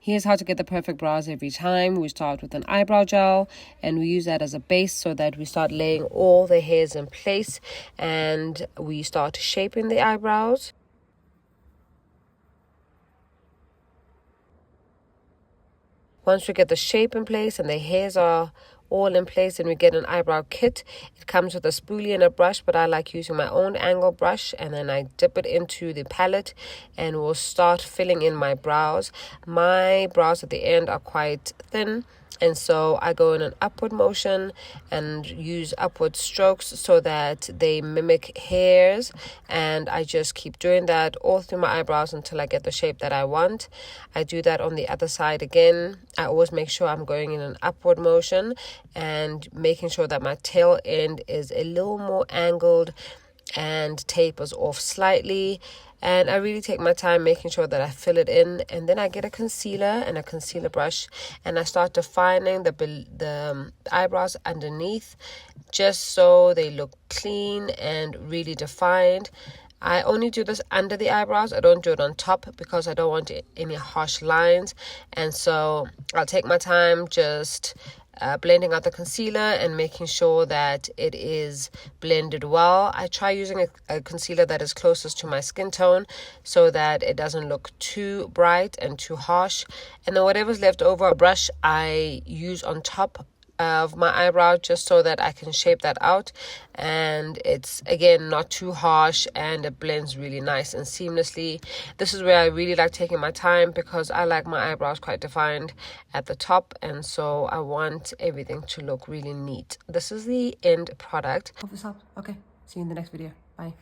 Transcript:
Here's how to get the perfect brows every time. We start with an eyebrow gel and we use that as a base so that we start laying all the hairs in place and we start shaping the eyebrows. Once we get the shape in place and the hairs are all in place, and we get an eyebrow kit. It comes with a spoolie and a brush, but I like using my own angle brush, and then I dip it into the palette and we'll start filling in my brows. My brows at the end are quite thin, and so I go in an upward motion and use upward strokes so that they mimic hairs, and I just keep doing that all through my eyebrows until I get the shape that I want. I do that on the other side again. I always make sure I'm going in an upward motion and making sure that my tail end is a little more angled and tapers off slightly. And I really take my time making sure that I fill it in, and then I get a concealer and a concealer brush and I start defining the eyebrows underneath just so they look clean and really defined. I only do this under the eyebrows. I don't do it on top because I don't want any harsh lines, and so I'll take my time just blending out the concealer and making sure that it is blended well. I try using a concealer that is closest to my skin tone so that it doesn't look too bright and too harsh. And then whatever's left over, a brush I use on top of my eyebrow just so that I can shape that out, and it's again not too harsh and it blends really nice and seamlessly. This is where I really like taking my time because I like my eyebrows quite defined at the top, and so I want everything to look really neat. This is the end product. Hope this helped. Okay, see you in the next video. Bye.